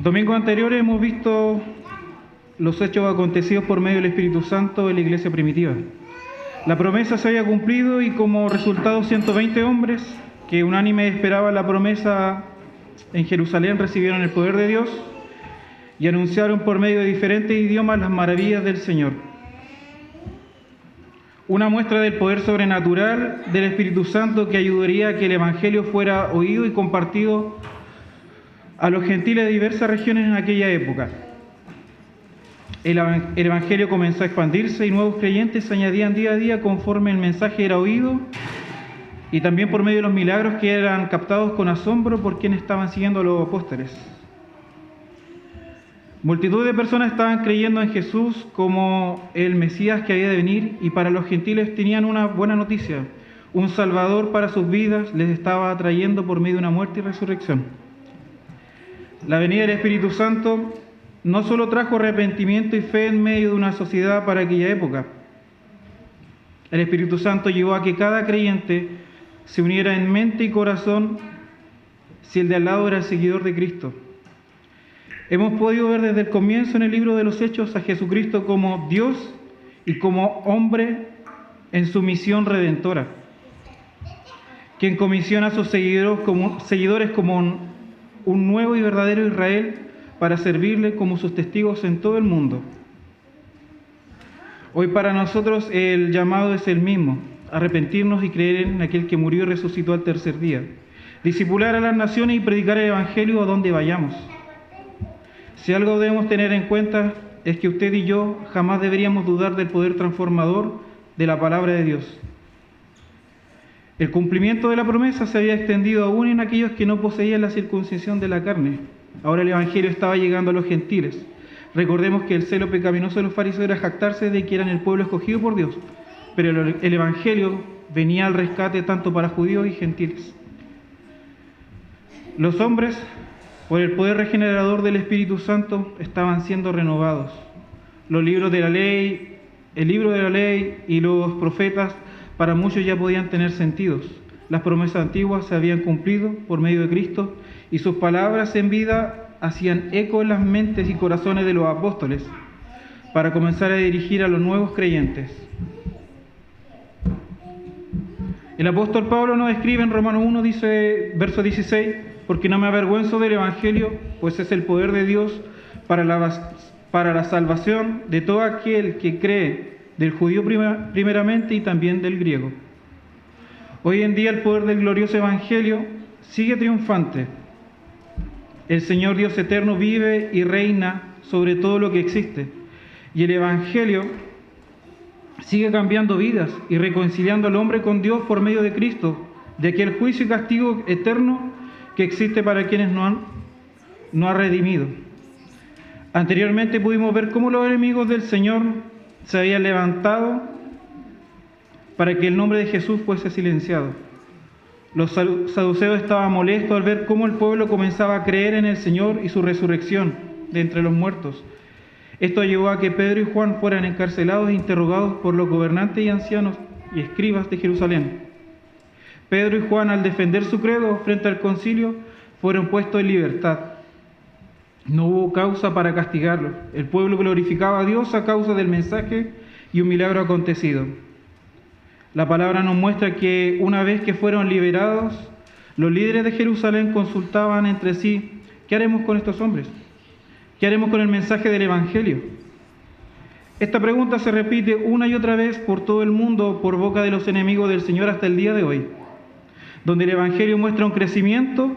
Domingos anteriores hemos visto los hechos acontecidos por medio del Espíritu Santo en la iglesia primitiva. La promesa se había cumplido y como resultado 120 hombres que unánime esperaban la promesa en Jerusalén recibieron el poder de Dios y anunciaron por medio de diferentes idiomas las maravillas del Señor. Una muestra del poder sobrenatural del Espíritu Santo que ayudaría a que el Evangelio fuera oído y compartido a los gentiles de diversas regiones en aquella época. El Evangelio comenzó a expandirse y nuevos creyentes se añadían día a día conforme el mensaje era oído y también por medio de los milagros que eran captados con asombro por quienes estaban siguiendo a los apóstoles. Multitud de personas estaban creyendo en Jesús como el Mesías que había de venir y para los gentiles tenían una buena noticia. Un Salvador para sus vidas les estaba atrayendo por medio de una muerte y resurrección. La venida del Espíritu Santo no solo trajo arrepentimiento y fe en medio de una sociedad para aquella época. El Espíritu Santo llevó a que cada creyente se uniera en mente y corazón si el de al lado era el seguidor de Cristo. Hemos podido ver desde el comienzo en el libro de los Hechos a Jesucristo como Dios y como hombre en su misión redentora, quien comisiona a sus seguidores como un nuevo y verdadero Israel para servirle como sus testigos en todo el mundo. Hoy para nosotros el llamado es el mismo: arrepentirnos y creer en aquel que murió y resucitó al tercer día, discipular a las naciones y predicar el Evangelio a donde vayamos. Si algo debemos tener en cuenta es que usted y yo jamás deberíamos dudar del poder transformador de la palabra de Dios. El cumplimiento de la promesa se había extendido aún en aquellos que no poseían la circuncisión de la carne. Ahora el Evangelio estaba llegando a los gentiles. Recordemos que el celo pecaminoso de los fariseos era jactarse de que eran el pueblo escogido por Dios, pero el Evangelio venía al rescate tanto para judíos y gentiles. Los hombres, por el poder regenerador del Espíritu Santo, estaban siendo renovados. Los libros de la ley, el libro de la ley y los profetas para muchos ya podían tener sentidos. Las promesas antiguas se habían cumplido por medio de Cristo y sus palabras en vida hacían eco en las mentes y corazones de los apóstoles para comenzar a dirigir a los nuevos creyentes. El apóstol Pablo nos escribe en Romanos 1, dice, verso 16, porque no me avergüenzo del Evangelio, pues es el poder de Dios para la salvación de todo aquel que cree, del judío primeramente y también del griego. Hoy en día el poder del glorioso Evangelio sigue triunfante. El Señor Dios eterno vive y reina sobre todo lo que existe. Y el Evangelio sigue cambiando vidas y reconciliando al hombre con Dios por medio de Cristo, de aquel juicio y castigo eterno que existe para quienes no ha redimido. Anteriormente pudimos ver cómo los enemigos del Señor se habían levantado para que el nombre de Jesús fuese silenciado. Los saduceos estaban molestos al ver cómo el pueblo comenzaba a creer en el Señor y su resurrección de entre los muertos. Esto llevó a que Pedro y Juan fueran encarcelados e interrogados por los gobernantes y ancianos y escribas de Jerusalén. Pedro y Juan, al defender su credo frente al concilio, fueron puestos en libertad. No hubo causa para castigarlos. El pueblo glorificaba a Dios a causa del mensaje y un milagro acontecido. La palabra nos muestra que una vez que fueron liberados, los líderes de Jerusalén consultaban entre sí: ¿qué haremos con estos hombres? ¿Qué haremos con el mensaje del Evangelio? Esta pregunta se repite una y otra vez por todo el mundo por boca de los enemigos del Señor hasta el día de hoy. Donde el Evangelio muestra un crecimiento,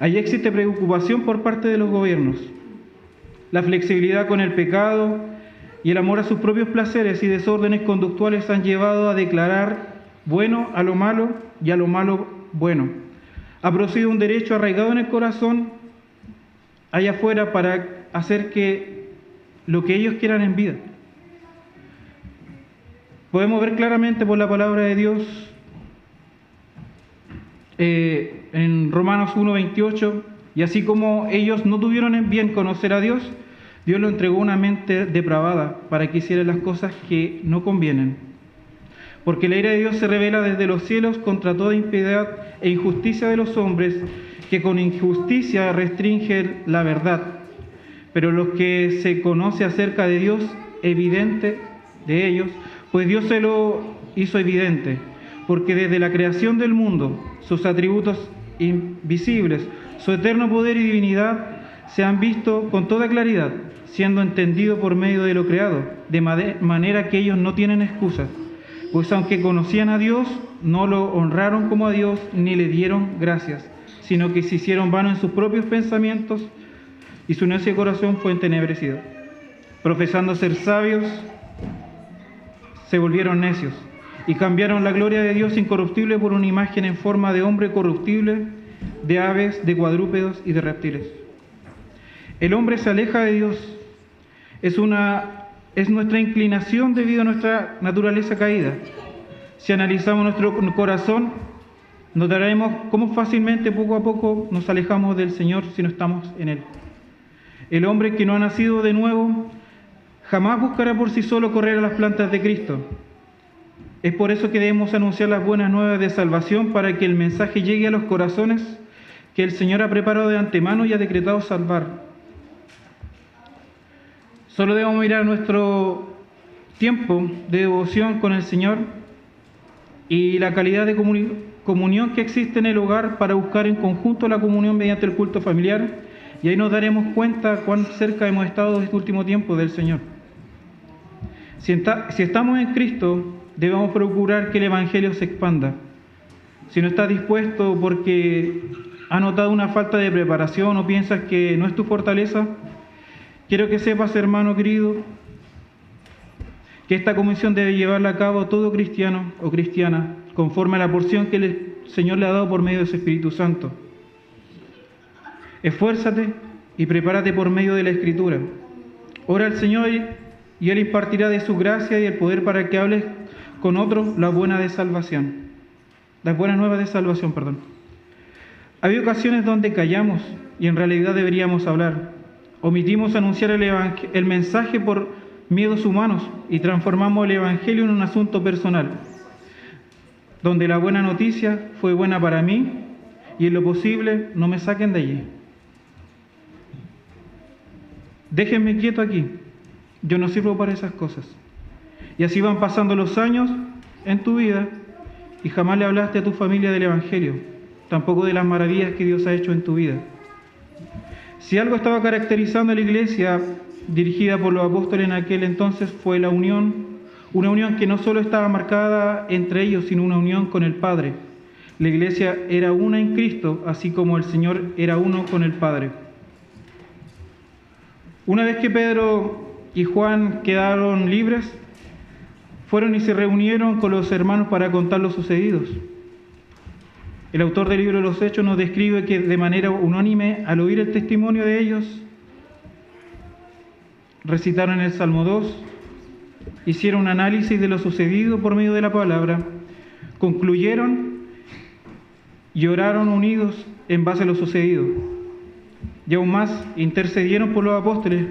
allí existe preocupación por parte de los gobiernos. La flexibilidad con el pecado y el amor a sus propios placeres y desórdenes conductuales han llevado a declarar bueno a lo malo y a lo malo bueno. Ha producido un derecho arraigado en el corazón allá afuera para hacer que lo que ellos quieran en vida. Podemos ver claramente por la palabra de Dios en Romanos 1:28, y así como ellos no tuvieron en bien conocer a Dios, Dios lo entregó una mente depravada para que hiciera las cosas que no convienen. Porque la ira de Dios se revela desde los cielos contra toda impiedad e injusticia de los hombres, que con injusticia restringen la verdad. pero los que se conoce acerca de Dios, evidente de ellos, pues Dios se lo hizo evidente, porque desde la creación del mundo, sus atributos invisibles, su eterno poder y divinidad se han visto con toda claridad, siendo entendido por medio de lo creado, de manera que ellos no tienen excusa, pues aunque conocían a Dios, no lo honraron como a Dios ni le dieron gracias, sino que se hicieron vanos en sus propios pensamientos y su necio corazón fue entenebrecido. Profesando ser sabios, se volvieron necios y cambiaron la gloria de Dios incorruptible por una imagen en forma de hombre corruptible, de aves, de cuadrúpedos y de reptiles. El hombre se aleja de Dios. Es nuestra inclinación debido a nuestra naturaleza caída. Si analizamos nuestro corazón, notaremos cómo fácilmente, poco a poco, nos alejamos del Señor si no estamos en Él. El hombre que no ha nacido de nuevo jamás buscará por sí solo correr a las plantas de Cristo. Es por eso que debemos anunciar las buenas nuevas de salvación, para que el mensaje llegue a los corazones que el Señor ha preparado de antemano y ha decretado salvar. Solo debemos mirar nuestro tiempo de devoción con el Señor y la calidad de comunión que existe en el hogar para buscar en conjunto la comunión mediante el culto familiar, y ahí nos daremos cuenta cuán cerca hemos estado este último tiempo del Señor. Si estamos en Cristo, debemos procurar que el Evangelio se expanda. Si no estás dispuesto porque has notado una falta de preparación o piensas que no es tu fortaleza, quiero que sepas, hermano querido, que esta comisión debe llevarla a cabo todo cristiano o cristiana, conforme a la porción que el Señor le ha dado por medio de su Espíritu Santo. Esfuérzate y prepárate por medio de la Escritura. Ora al Señor y Él impartirá de su gracia y el poder para que hables con otros las buenas nuevas de salvación. Hay ocasiones donde callamos y en realidad deberíamos hablar. Omitimos anunciar el mensaje por miedos humanos y transformamos el Evangelio en un asunto personal, donde la buena noticia fue buena para mí y en lo posible no me saquen de allí. Déjenme quieto aquí, yo no sirvo para esas cosas. Y así van pasando los años en tu vida y jamás le hablaste a tu familia del Evangelio, tampoco de las maravillas que Dios ha hecho en tu vida. Si algo estaba caracterizando a la iglesia dirigida por los apóstoles en aquel entonces fue la unión, una unión que no solo estaba marcada entre ellos, sino una unión con el Padre. La iglesia era una en Cristo, así como el Señor era uno con el Padre. Una vez que Pedro y Juan quedaron libres, fueron y se reunieron con los hermanos para contar lo sucedido. El autor del libro de los Hechos nos describe que de manera unánime, al oír el testimonio de ellos, recitaron el Salmo 2, hicieron un análisis de lo sucedido por medio de la palabra, concluyeron y oraron unidos en base a lo sucedido. Y aún más, intercedieron por los apóstoles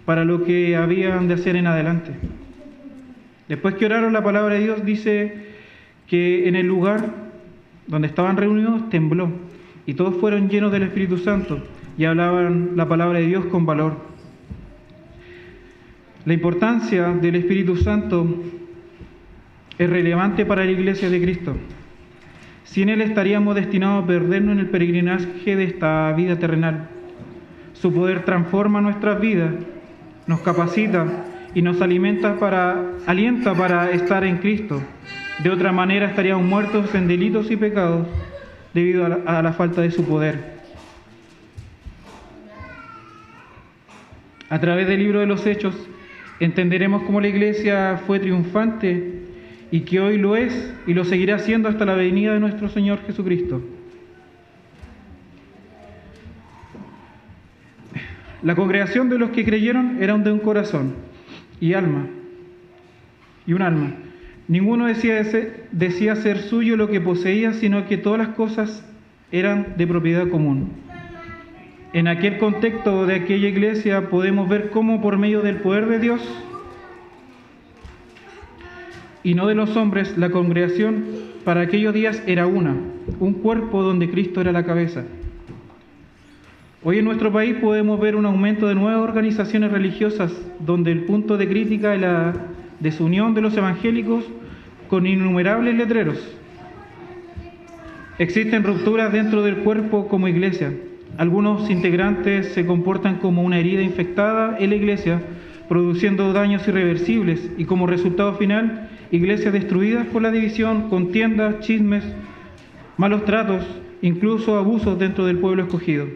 para lo que habían de hacer en adelante. Después que oraron, la palabra de Dios dice que en el lugar donde estaban reunidos tembló y todos fueron llenos del Espíritu Santo y hablaban la palabra de Dios con valor. La importancia del Espíritu Santo es relevante para la Iglesia de Cristo. Sin Él estaríamos destinados a perdernos en el peregrinaje de esta vida terrenal. Su poder transforma nuestras vidas, nos capacita y nos alienta para estar en Cristo. De otra manera estaríamos muertos en delitos y pecados debido a la falta de su poder. A través del libro de los Hechos entenderemos cómo la Iglesia fue triunfante y que hoy lo es y lo seguirá siendo hasta la venida de nuestro Señor Jesucristo. La congregación de los que creyeron era de un corazón y un alma. Ninguno decía ser suyo lo que poseía, sino que todas las cosas eran de propiedad común. En aquel contexto de aquella iglesia podemos ver cómo por medio del poder de Dios y no de los hombres, la congregación para aquellos días era un cuerpo donde Cristo era la cabeza. Hoy en nuestro país podemos ver un aumento de nuevas organizaciones religiosas donde el punto de crítica es la desunión de los evangélicos con innumerables letreros. Existen rupturas dentro del cuerpo como iglesia. Algunos integrantes se comportan como una herida infectada en la iglesia, produciendo daños irreversibles y como resultado final, iglesias destruidas por la división, contiendas, chismes, malos tratos, incluso abusos dentro del pueblo escogido.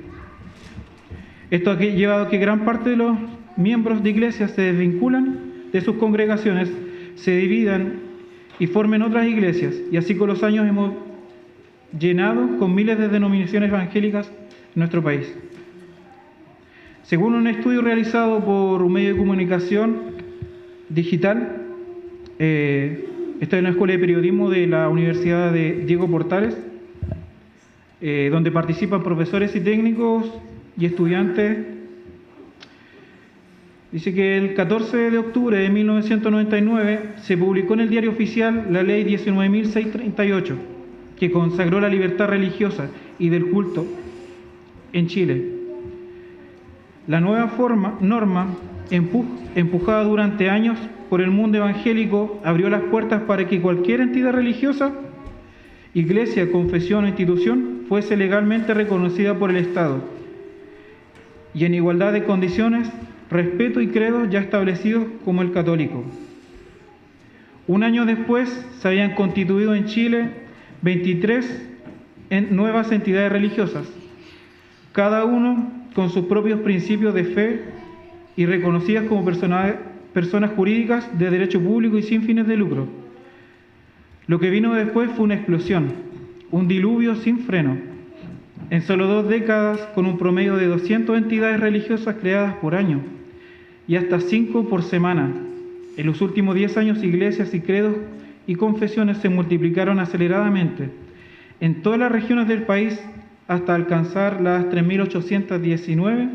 Esto ha llevado a que gran parte de los miembros de iglesias se desvinculan de sus congregaciones, se dividan y formen otras iglesias, y así con los años hemos llenado con miles de denominaciones evangélicas en nuestro país. Según un estudio realizado por un medio de comunicación digital, esta es una escuela de periodismo de la Universidad de Diego Portales, donde participan profesores y técnicos y estudiantes. Dice que el 14 de octubre de 1999 se publicó en el Diario Oficial la Ley 19.638, que consagró la libertad religiosa y del culto en Chile. La nueva norma, empujada durante años por el mundo evangélico, abrió las puertas para que cualquier entidad religiosa, iglesia, confesión o institución fuese legalmente reconocida por el Estado y en igualdad de condiciones, respeto y credos ya establecidos como el católico. Un año después se habían constituido en Chile 23 nuevas entidades religiosas, cada uno con sus propios principios de fe y reconocidas como personas jurídicas de derecho público y sin fines de lucro. Lo que vino después fue una explosión, un diluvio sin freno. En solo 2 décadas, con un promedio de 200 entidades religiosas creadas por año y hasta 5 por semana. En los últimos 10 años, iglesias y credos y confesiones se multiplicaron aceleradamente en todas las regiones del país hasta alcanzar las 3.819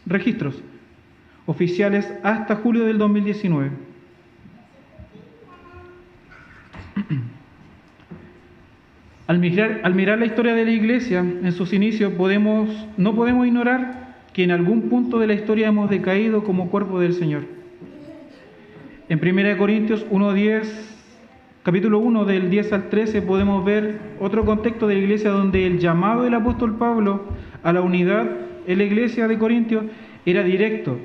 registros oficiales hasta julio del 2019. Al mirar la historia de la Iglesia en sus inicios, no podemos ignorar que en algún punto de la historia hemos decaído como cuerpo del Señor. En 1 Corintios 1:10, capítulo 1, del 10 al 13, podemos ver otro contexto de la Iglesia donde el llamado del apóstol Pablo a la unidad en la Iglesia de Corintios era directo.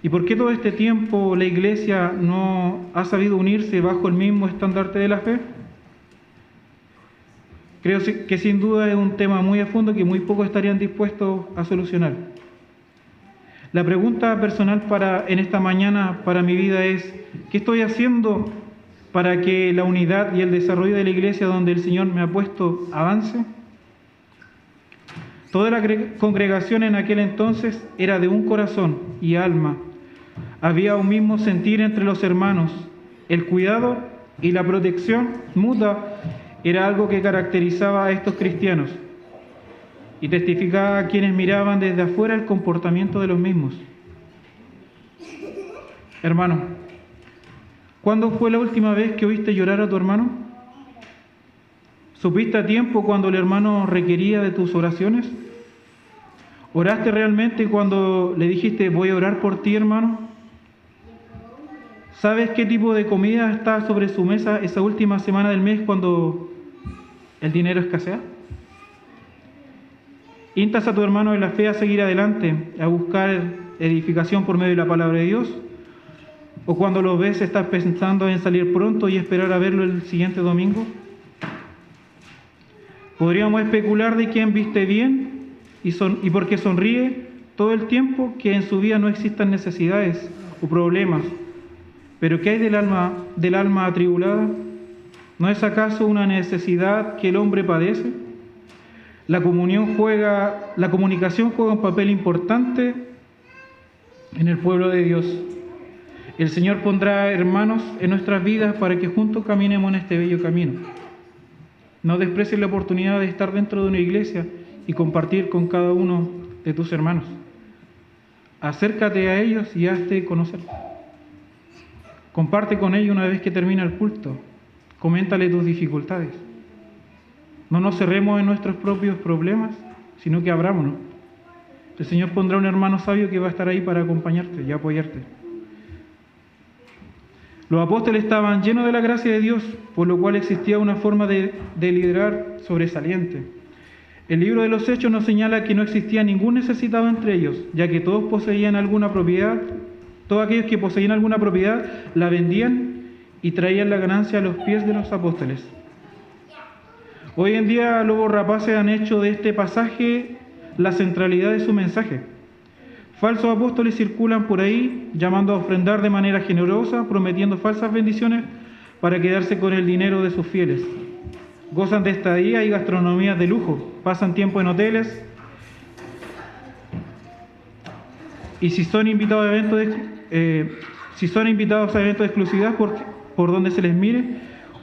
¿Y por qué todo este tiempo la Iglesia no ha sabido unirse bajo el mismo estandarte de la fe? Creo que sin duda es un tema muy a fondo que muy pocos estarían dispuestos a solucionar. La pregunta personal en esta mañana para mi vida es: ¿qué estoy haciendo para que la unidad y el desarrollo de la iglesia donde el Señor me ha puesto avance? Toda la congregación en aquel entonces era de un corazón y alma. Había un mismo sentir entre los hermanos. El cuidado y la protección mutua era algo que caracterizaba a estos cristianos y testificaba a quienes miraban desde afuera el comportamiento de los mismos. Hermano, ¿cuándo fue la última vez que oíste llorar a tu hermano? ¿Supiste a tiempo cuando el hermano requería de tus oraciones? ¿Oraste realmente cuando le dijiste: voy a orar por ti, hermano? ¿Sabes qué tipo de comida está sobre su mesa esa última semana del mes cuando el dinero escasea? ¿Instas a tu hermano en la fe a seguir adelante, a buscar edificación por medio de la palabra de Dios? ¿O cuando lo ves estás pensando en salir pronto y esperar a verlo el siguiente domingo? Podríamos especular de quién viste bien y por qué sonríe todo el tiempo, que en su vida no existan necesidades o problemas. Pero ¿qué hay del alma atribulada? ¿No es acaso una necesidad que el hombre padece? La comunicación juega un papel importante en el pueblo de Dios. El Señor pondrá hermanos en nuestras vidas para que juntos caminemos en este bello camino. No desprecies la oportunidad de estar dentro de una iglesia y compartir con cada uno de tus hermanos. Acércate a ellos y hazte conocer. Comparte con ellos una vez que termina el culto. Coméntale tus dificultades. No nos cerremos en nuestros propios problemas, sino que abrámonos. El Señor pondrá un hermano sabio que va a estar ahí para acompañarte y apoyarte. Los apóstoles estaban llenos de la gracia de Dios, por lo cual existía una forma de liderar sobresaliente. El libro de los Hechos nos señala que no existía ningún necesitado entre ellos, ya que todos poseían alguna propiedad, todos aquellos que poseían alguna propiedad la vendían y traían la ganancia a los pies de los apóstoles. Hoy en día, lobos rapaces han hecho de este pasaje la centralidad de su mensaje. Falsos apóstoles circulan por ahí llamando a ofrendar de manera generosa, prometiendo falsas bendiciones para quedarse con el dinero de sus fieles. Gozan de estadía y gastronomías de lujo, pasan tiempo en hoteles y si son invitados a eventos de exclusividad por donde se les mire,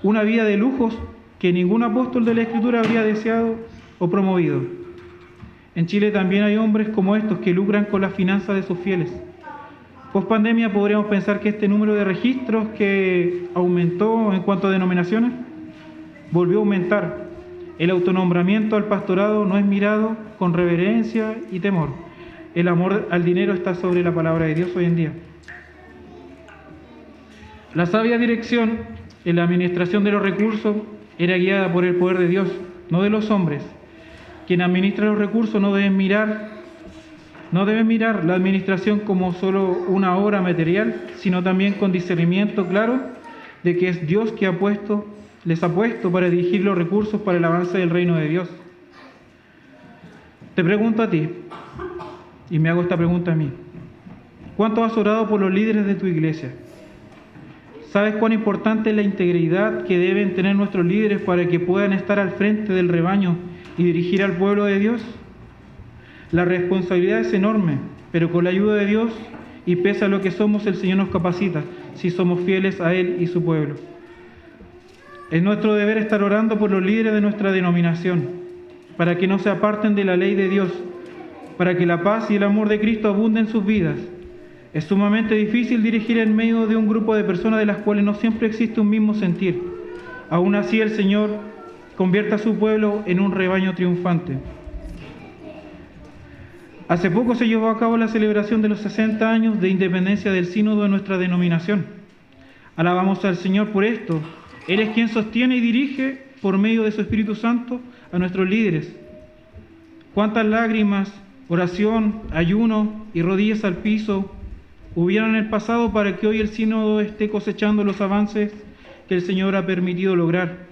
una vida de lujos que ningún apóstol de la Escritura habría deseado o promovido. En Chile también hay hombres como estos que lucran con las finanzas de sus fieles. Post pandemia podríamos pensar que este número de registros que aumentó en cuanto a denominaciones volvió a aumentar. El autonombramiento al pastorado no es mirado con reverencia y temor. El amor al dinero está sobre la palabra de Dios hoy en día. La sabia dirección en la administración de los recursos era guiada por el poder de Dios, no de los hombres. Quien administra los recursos no debe mirar la administración como solo una obra material, sino también con discernimiento claro de que es Dios que les ha puesto para dirigir los recursos para el avance del reino de Dios. Te pregunto a ti, y me hago esta pregunta a mí: ¿cuánto has orado por los líderes de tu iglesia? ¿Sabes cuán importante es la integridad que deben tener nuestros líderes para que puedan estar al frente del rebaño y dirigir al pueblo de Dios? La responsabilidad es enorme, pero con la ayuda de Dios y pese a lo que somos, el Señor nos capacita si somos fieles a Él y su pueblo. Es nuestro deber estar orando por los líderes de nuestra denominación, para que no se aparten de la ley de Dios, para que la paz y el amor de Cristo abunden en sus vidas. Es sumamente difícil dirigir en medio de un grupo de personas de las cuales no siempre existe un mismo sentir. Aún así, el Señor convierte a su pueblo en un rebaño triunfante. Hace poco se llevó a cabo la celebración de los 60 años de independencia del sínodo de nuestra denominación. Alabamos al Señor por esto. Él es quien sostiene y dirige por medio de su Espíritu Santo a nuestros líderes. Cuántas lágrimas, oración, ayuno y rodillas al piso hubieron en el pasado para que hoy el sínodo esté cosechando los avances que el Señor ha permitido lograr.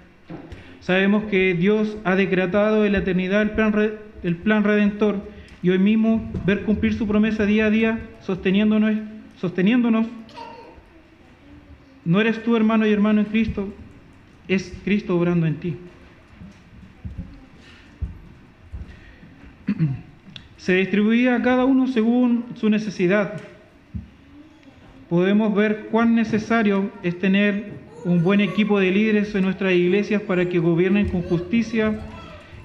Sabemos que Dios ha decretado en la eternidad el plan redentor y hoy mismo ver cumplir su promesa día a día, sosteniéndonos. No eres tú, hermano y hermano en Cristo, es Cristo obrando en ti. Se distribuía a cada uno según su necesidad. Podemos ver cuán necesario es tener un buen equipo de líderes en nuestras iglesias para que gobiernen con justicia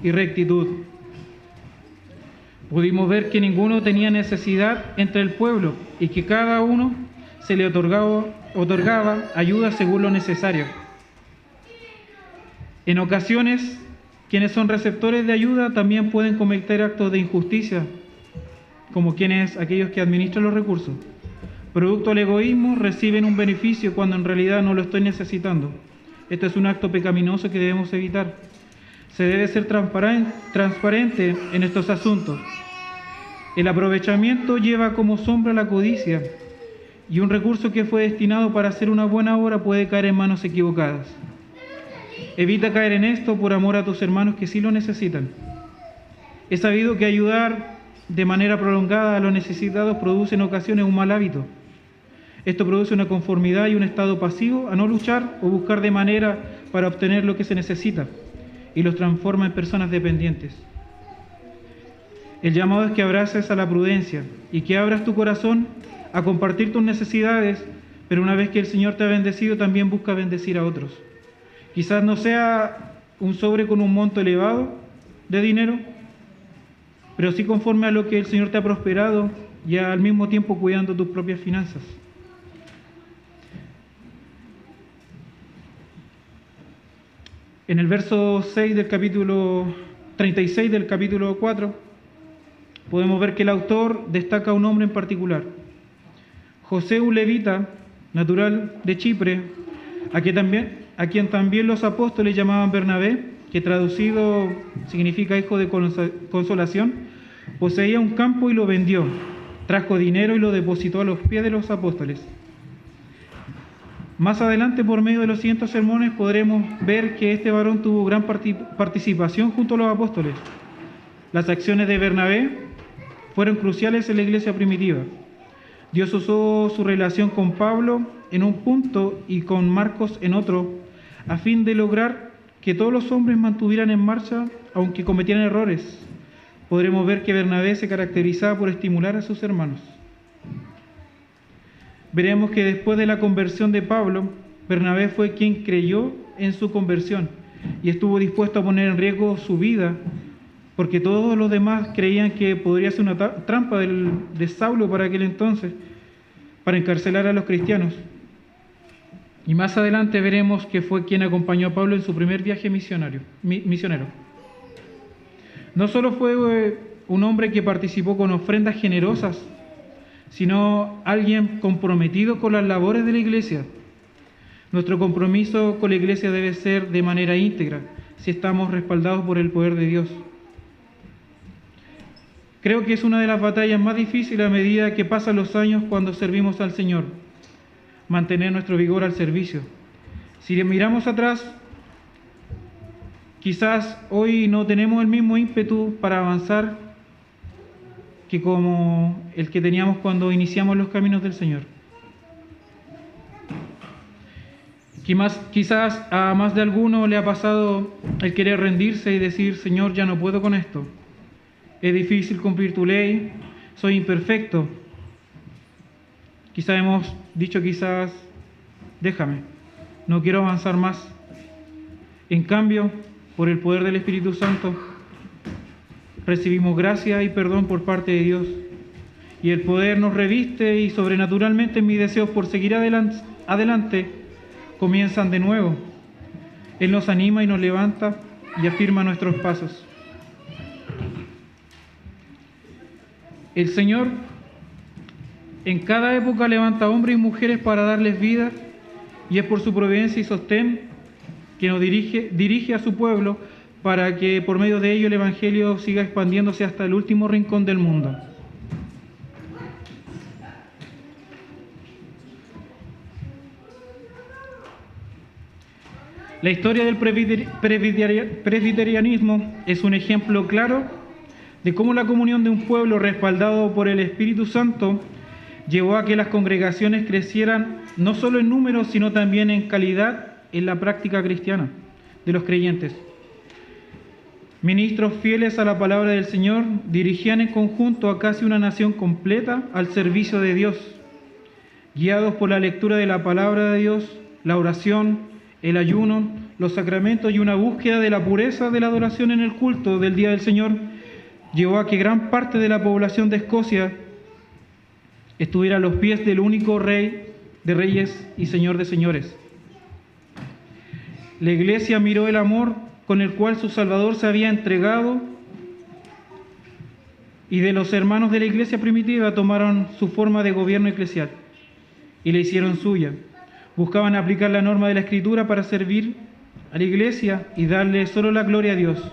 y rectitud. Pudimos ver que ninguno tenía necesidad entre el pueblo y que cada uno se le otorgaba ayuda según lo necesario. En ocasiones, quienes son receptores de ayuda también pueden cometer actos de injusticia, como aquellos que administran los recursos. Producto del egoísmo, reciben un beneficio cuando en realidad no lo estoy necesitando. Esto es un acto pecaminoso que debemos evitar. Se debe ser transparente en estos asuntos. El aprovechamiento lleva como sombra la codicia, y un recurso que fue destinado para hacer una buena obra puede caer en manos equivocadas. Evita caer en esto por amor a tus hermanos que sí lo necesitan. He sabido que ayudar de manera prolongada a los necesitados produce en ocasiones un mal hábito. Esto produce una conformidad y un estado pasivo a no luchar o buscar de manera para obtener lo que se necesita, y los transforma en personas dependientes. El llamado es que abraces a la prudencia y que abras tu corazón a compartir tus necesidades, pero una vez que el Señor te ha bendecido, también busca bendecir a otros. Quizás no sea un sobre con un monto elevado de dinero, pero sí conforme a lo que el Señor te ha prosperado y al mismo tiempo cuidando tus propias finanzas. En el verso 6 del capítulo 36 del capítulo 4 podemos ver que el autor destaca a un hombre en particular. José, un levita, natural de Chipre, a quien también los apóstoles llamaban Bernabé, que traducido significa hijo de consolación, poseía un campo y lo vendió, trajo dinero y lo depositó a los pies de los apóstoles. Más adelante, por medio de los siguientes sermones, podremos ver que este varón tuvo gran participación junto a los apóstoles. Las acciones de Bernabé fueron cruciales en la iglesia primitiva. Dios usó su relación con Pablo en un punto y con Marcos en otro, a fin de lograr que todos los hombres mantuvieran en marcha, aunque cometieran errores. Podremos ver que Bernabé se caracterizaba por estimular a sus hermanos. Veremos que después de la conversión de Pablo, Bernabé fue quien creyó en su conversión y estuvo dispuesto a poner en riesgo su vida, porque todos los demás creían que podría ser una trampa de Saulo para aquel entonces, para encarcelar a los cristianos. Y más adelante veremos que fue quien acompañó a Pablo en su primer viaje misionero. No solo fue un hombre que participó con ofrendas generosas, sino alguien comprometido con las labores de la iglesia. Nuestro compromiso con la iglesia debe ser de manera íntegra, si estamos respaldados por el poder de Dios. Creo que es una de las batallas más difíciles a medida que pasan los años cuando servimos al Señor, mantener nuestro vigor al servicio. Si miramos atrás, quizás hoy no tenemos el mismo ímpetu para avanzar que como el que teníamos cuando iniciamos los caminos del Señor. Quizás a más de alguno le ha pasado el querer rendirse y decir: Señor, ya no puedo con esto. Es difícil cumplir tu ley, soy imperfecto. Quizás hemos dicho, déjame, no quiero avanzar más. En cambio, por el poder del Espíritu Santo, recibimos gracia y perdón por parte de Dios. Y el poder nos reviste y sobrenaturalmente mis deseos por seguir adelante comienzan de nuevo. Él nos anima y nos levanta y afirma nuestros pasos. El Señor en cada época levanta hombres y mujeres para darles vida, y es por su providencia y sostén que nos dirige a su pueblo para que por medio de ello el Evangelio siga expandiéndose hasta el último rincón del mundo. La historia del presbiterianismo es un ejemplo claro de cómo la comunión de un pueblo respaldado por el Espíritu Santo llevó a que las congregaciones crecieran no solo en número, sino también en calidad en la práctica cristiana de los creyentes. Ministros fieles a la palabra del Señor dirigían en conjunto a casi una nación completa al servicio de Dios, guiados por la lectura de la palabra de Dios, la oración, el ayuno, los sacramentos y una búsqueda de la pureza de la adoración en el culto del Día del Señor, llevó a que gran parte de la población de Escocia estuviera a los pies del único Rey de reyes y Señor de señores. La Iglesia miró el amor con el cual su Salvador se había entregado, y de los hermanos de la Iglesia primitiva tomaron su forma de gobierno eclesial y la hicieron suya. Buscaban aplicar la norma de la Escritura para servir a la Iglesia y darle solo la gloria a Dios.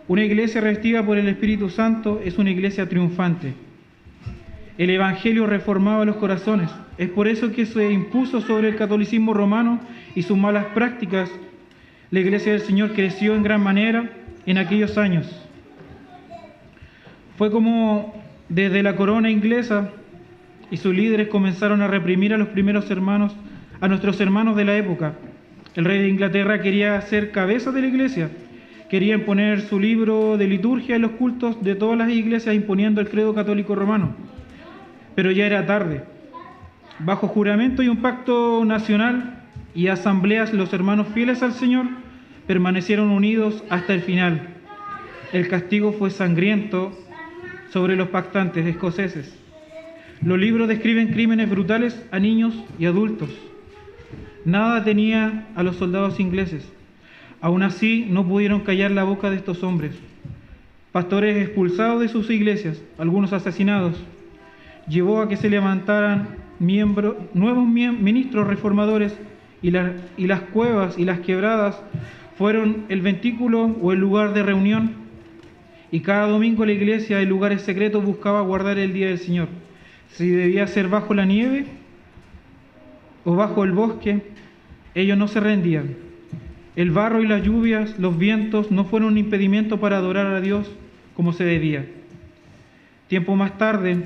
Una iglesia revestida por el Espíritu Santo es una iglesia triunfante. El Evangelio reformaba los corazones. Es por eso que se impuso sobre el catolicismo romano y sus malas prácticas. La iglesia del Señor creció en gran manera en aquellos años. Fue como desde la corona inglesa y sus líderes comenzaron a reprimir a los primeros hermanos, a nuestros hermanos de la época. El rey de Inglaterra quería ser cabeza de la iglesia. Quería imponer su libro de liturgia en los cultos de todas las iglesias, imponiendo el credo católico romano. Pero ya era tarde. Bajo juramento y un pacto nacional y asambleas, los hermanos fieles al Señor permanecieron unidos hasta el final. El castigo fue sangriento sobre los pactantes escoceses. Los libros describen crímenes brutales a niños y adultos. Nada tenía a los soldados ingleses. Aún así, no pudieron callar la boca de estos hombres. pastores expulsados de sus iglesias, algunos asesinados. Llevó a que se levantaran nuevos ministros reformadores y las cuevas y las quebradas fueron el ventículo o el lugar de reunión. Y cada domingo la iglesia en lugares secretos buscaba guardar el día del Señor. Si debía ser bajo la nieve o bajo el bosque, ellos no se rendían. El barro y las lluvias, los vientos, no fueron un impedimento para adorar a Dios como se debía. Tiempo más tarde,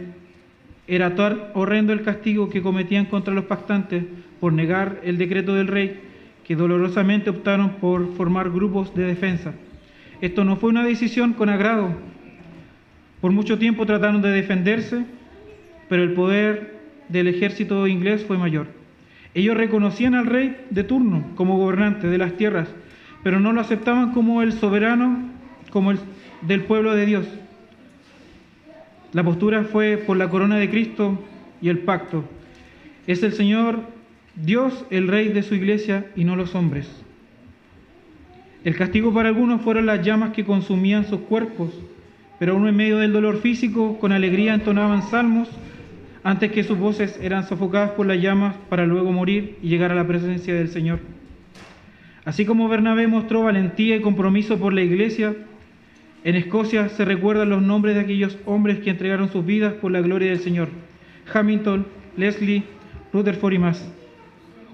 era tan horrendo el castigo que cometían contra los pactantes por negar el decreto del rey, que dolorosamente optaron por formar grupos de defensa. Esto no fue una decisión con agrado. Por mucho tiempo trataron de defenderse, pero el poder del ejército inglés fue mayor. Ellos reconocían al rey de turno como gobernante de las tierras, pero no lo aceptaban como el soberano, como el del pueblo de Dios. La postura fue por la corona de Cristo y el pacto. Es el Señor Dios el rey de su iglesia y no los hombres. El castigo para algunos fueron las llamas que consumían sus cuerpos, pero aún en medio del dolor físico, con alegría entonaban salmos antes que sus voces eran sofocadas por las llamas para luego morir y llegar a la presencia del Señor. Así como Bernabé mostró valentía y compromiso por la iglesia, en Escocia se recuerdan los nombres de aquellos hombres que entregaron sus vidas por la gloria del Señor: Hamilton, Leslie, Rutherford y más.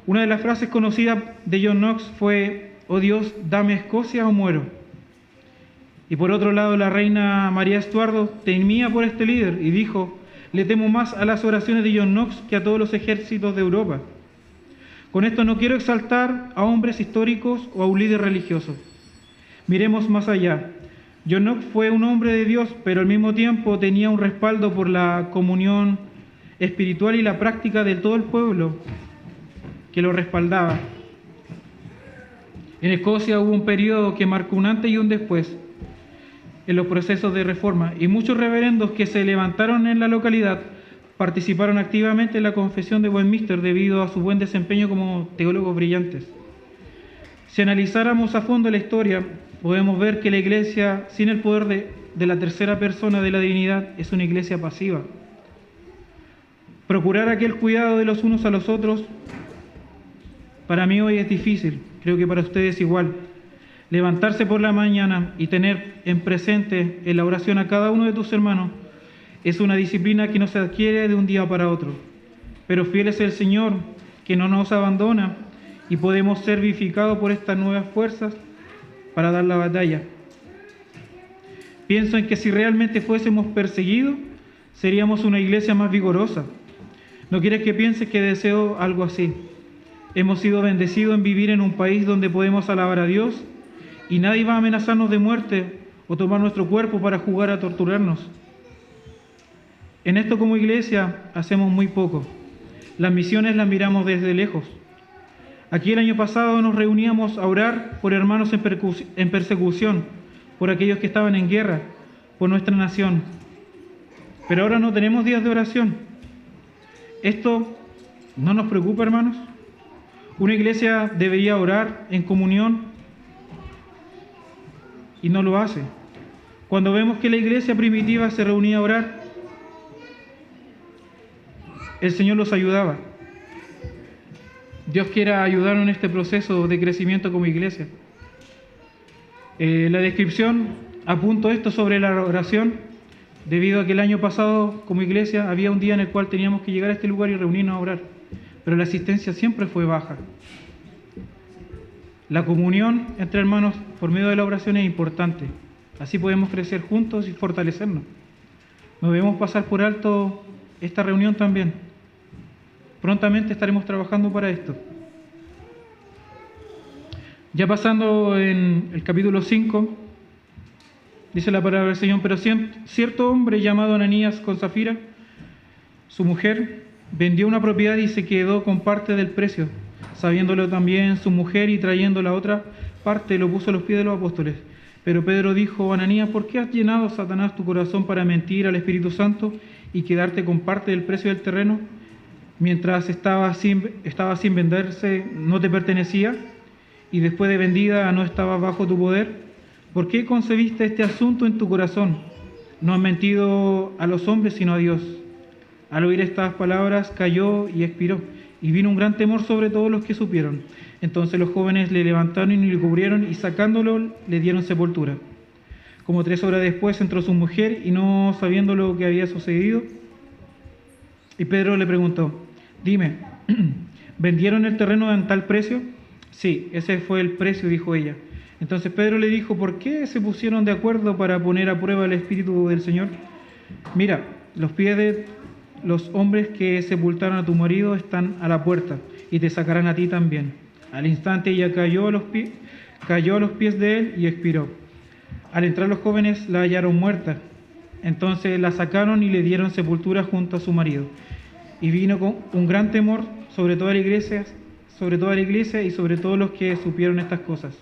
Una de las frases conocidas de John Knox fue: «Oh Dios, dame Escocia o muero». Y por otro lado, la reina María Estuardo temía por este líder y dijo: «Le temo más a las oraciones de John Knox que a todos los ejércitos de Europa». Con esto no quiero exaltar a hombres históricos o a un líder religioso. Miremos más allá. John Knox fue un hombre de Dios, pero al mismo tiempo tenía un respaldo por la comunión espiritual y la práctica de todo el pueblo que lo respaldaba. En Escocia hubo un periodo que marcó un antes y un después en los procesos de reforma, y muchos reverendos que se levantaron en la localidad participaron activamente en la Confesión de Westminster debido a su buen desempeño como teólogos brillantes. Si analizáramos a fondo la historia, podemos ver que la iglesia, sin el poder de la tercera persona de la divinidad, es una iglesia pasiva. Procurar aquel cuidado de los unos a los otros, para mí hoy es difícil, creo que para ustedes igual. Levantarse por la mañana y tener en presente en la oración a cada uno de tus hermanos es una disciplina que no se adquiere de un día para otro. Pero fiel es el Señor, que no nos abandona, y podemos ser vivificados por estas nuevas fuerzas para dar la batalla. Pienso en que si realmente fuésemos perseguidos, seríamos una iglesia más vigorosa. No quieres que pienses que deseo algo así. Hemos sido bendecidos en vivir en un país donde podemos alabar a Dios y nadie va a amenazarnos de muerte o tomar nuestro cuerpo para jugar a torturarnos. En esto como iglesia hacemos muy poco. Las misiones las miramos desde lejos. Aquí el año pasado nos reuníamos a orar por hermanos en persecución, por aquellos que estaban en guerra, por nuestra nación. Pero ahora no tenemos días de oración. ¿Esto no nos preocupa, hermanos? Una iglesia debería orar en comunión y no lo hace. Cuando vemos que la iglesia primitiva se reunía a orar, el Señor los ayudaba. Dios quiera ayudarnos en este proceso de crecimiento como iglesia. La descripción apunto esto sobre la oración, debido a que el año pasado como iglesia había un día en el cual teníamos que llegar a este lugar y reunirnos a orar, pero la asistencia siempre fue baja. La comunión entre hermanos por medio de la oración es importante, así podemos crecer juntos y fortalecernos. No debemos pasar por alto esta reunión también. Prontamente estaremos trabajando para esto. Ya pasando en el capítulo 5, dice la palabra del Señor: pero cierto hombre llamado Ananías con Zafira, su mujer, vendió una propiedad y se quedó con parte del precio. Sabiéndolo también su mujer y trayendo la otra parte, lo puso a los pies de los apóstoles. Pero Pedro dijo: Ananías, ¿por qué has llenado, Satanás, tu corazón para mentir al Espíritu Santo y quedarte con parte del precio del terreno? Mientras estaba sin venderse, ¿no te pertenecía? Y después de vendida, ¿no estaba bajo tu poder? ¿por qué concebiste este asunto en tu corazón? No has mentido a los hombres, sino a Dios. Al oír estas palabras, cayó y expiró, y vino un gran temor sobre todos los que supieron. Entonces los jóvenes le levantaron y le cubrieron, y sacándolo, le dieron sepultura. Como 3 horas después entró su mujer, y no sabiendo lo que había sucedido, y Pedro le preguntó, dime, ¿vendieron el terreno en tal precio? Sí, ese fue el precio, dijo ella. Entonces Pedro le dijo, ¿por qué se pusieron de acuerdo para poner a prueba el Espíritu del Señor? Mira, los pies de los hombres que sepultaron a tu marido están a la puerta, y te sacarán a ti también. Al instante ella cayó a los pies de él y expiró. Al entrar los jóvenes la hallaron muerta. Entonces la sacaron y le dieron sepultura junto a su marido. Y vino con un gran temor sobre toda la iglesia y sobre todos los que supieron estas cosas.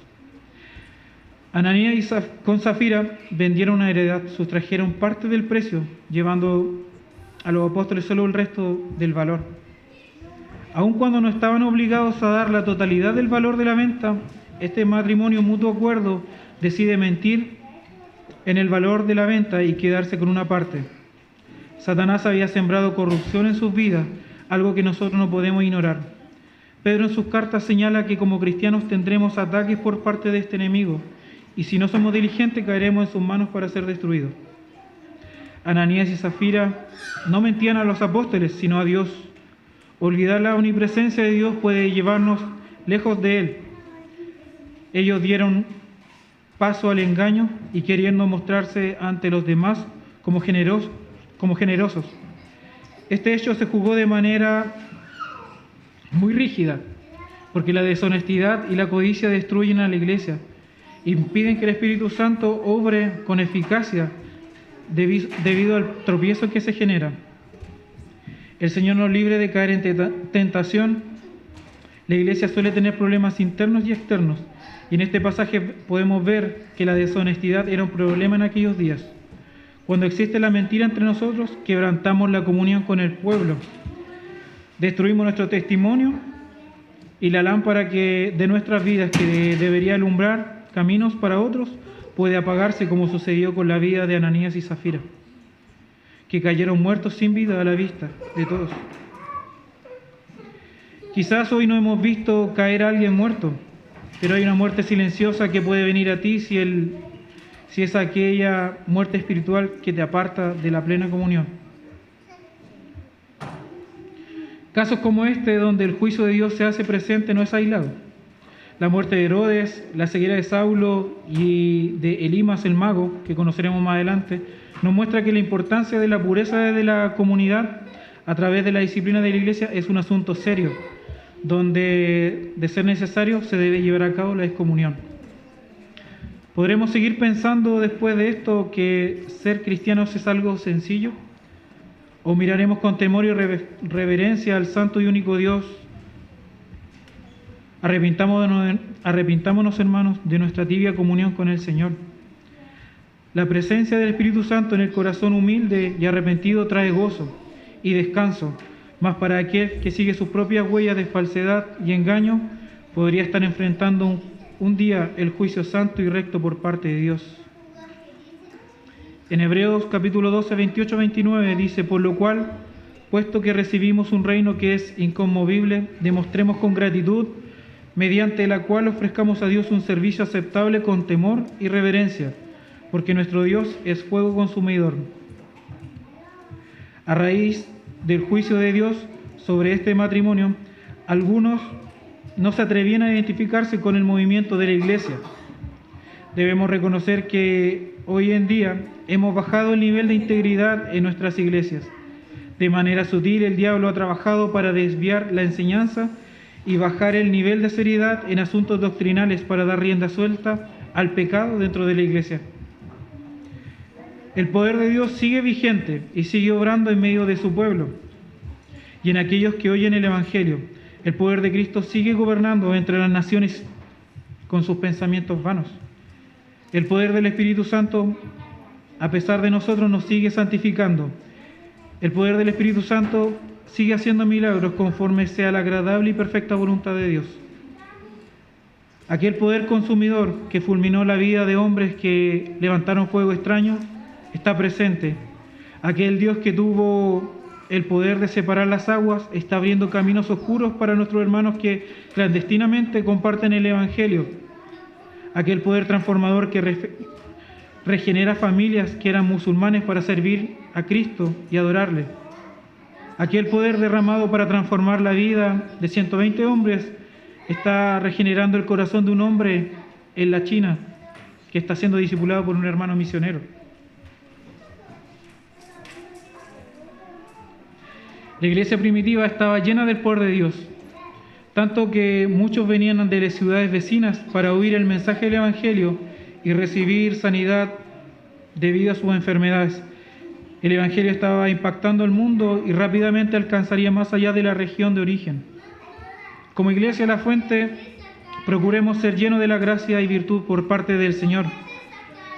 Ananías con Zafira vendieron una heredad, sustrajeron parte del precio, llevando a los apóstoles solo el resto del valor. Aun cuando no estaban obligados a dar la totalidad del valor de la venta, este matrimonio mutuo acuerdo decide mentir en el valor de la venta y quedarse con una parte. Satanás había sembrado corrupción en sus vidas, algo que nosotros no podemos ignorar. Pedro en sus cartas señala que como cristianos tendremos ataques por parte de este enemigo, y si no somos diligentes caeremos en sus manos para ser destruidos. Ananías y Zafira no mentían a los apóstoles, sino a Dios. Olvidar la omnipresencia de Dios puede llevarnos lejos de Él. Ellos dieron paso al engaño y queriendo mostrarse ante los demás como generosos. Este hecho se jugó de manera muy rígida, porque la deshonestidad y la codicia destruyen a la iglesia, impiden que el Espíritu Santo obre con eficacia debido al tropiezo que se genera. El Señor nos libre de caer en tentación. La iglesia suele tener problemas internos y externos, y en este pasaje podemos ver que la deshonestidad era un problema en aquellos días. Cuando existe la mentira entre nosotros, quebrantamos la comunión con el pueblo, destruimos nuestro testimonio y la lámpara de nuestras vidas que debería alumbrar caminos para otros puede apagarse, como sucedió con la vida de Ananías y Zafira, que cayeron muertos sin vida a la vista de todos. Quizás hoy no hemos visto caer a alguien muerto, pero hay una muerte silenciosa que puede venir a ti si es aquella muerte espiritual que te aparta de la plena comunión. Casos como este, donde el juicio de Dios se hace presente, no es aislado. La muerte de Herodes, la ceguera de Saulo y de Elimas el mago, que conoceremos más adelante, nos muestra que la importancia de la pureza de la comunidad a través de la disciplina de la iglesia es un asunto serio, donde, de ser necesario, se debe llevar a cabo la excomunión. ¿Podremos seguir pensando después de esto que ser cristianos es algo sencillo? ¿O miraremos con temor y reverencia al santo y único Dios? Arrepintámonos, hermanos, de nuestra tibia comunión con el Señor. La presencia del Espíritu Santo en el corazón humilde y arrepentido trae gozo y descanso, mas para aquel que sigue sus propias huellas de falsedad y engaño, podría estar enfrentando un día el juicio santo y recto por parte de Dios. En Hebreos capítulo 12, 28-29 dice, por lo cual, puesto que recibimos un reino que es inconmovible, demostremos con gratitud, mediante la cual ofrezcamos a Dios un servicio aceptable con temor y reverencia, porque nuestro Dios es fuego consumidor. A raíz del juicio de Dios sobre este matrimonio, algunos no se atrevían a identificarse con el movimiento de la iglesia. Debemos reconocer que hoy en día hemos bajado el nivel de integridad en nuestras iglesias. De manera sutil, el diablo ha trabajado para desviar la enseñanza y bajar el nivel de seriedad en asuntos doctrinales para dar rienda suelta al pecado dentro de la iglesia. El poder de Dios sigue vigente y sigue obrando en medio de su pueblo y en aquellos que oyen el Evangelio. El poder de Cristo sigue gobernando entre las naciones con sus pensamientos vanos. El poder del Espíritu Santo, a pesar de nosotros, nos sigue santificando. El poder del Espíritu Santo sigue haciendo milagros conforme sea la agradable y perfecta voluntad de Dios. Aquel poder consumidor que fulminó la vida de hombres que levantaron fuego extraño está presente. Aquel Dios que tuvo el poder de separar las aguas está abriendo caminos oscuros para nuestros hermanos que clandestinamente comparten el Evangelio. Aquel poder transformador que regenera familias que eran musulmanes para servir a Cristo y adorarle. Aquel poder derramado para transformar la vida de 120 hombres está regenerando el corazón de un hombre en la China que está siendo discipulado por un hermano misionero. La iglesia primitiva estaba llena del poder de Dios, tanto que muchos venían de las ciudades vecinas para oír el mensaje del Evangelio y recibir sanidad debido a sus enfermedades. El Evangelio estaba impactando el mundo y rápidamente alcanzaría más allá de la región de origen. Como Iglesia La Fuente, procuremos ser llenos de la gracia y virtud por parte del Señor,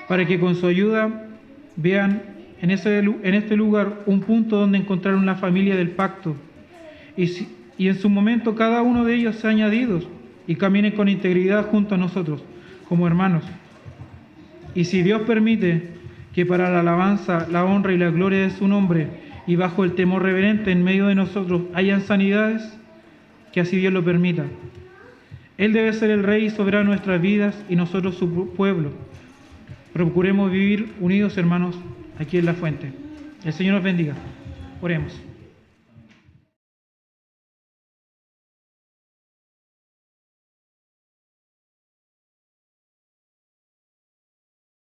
para que con su ayuda vean en este lugar un punto donde encontraron la familia del pacto, y en su momento cada uno de ellos sea añadidos y caminen con integridad junto a nosotros, como hermanos. Y si Dios permite que para la alabanza, la honra y la gloria de su nombre, y bajo el temor reverente en medio de nosotros hayan sanidades, que así Dios lo permita. Él debe ser el Rey y soberano de nuestras vidas y nosotros su pueblo. Procuremos vivir unidos, hermanos, aquí en La Fuente. El Señor nos bendiga. Oremos.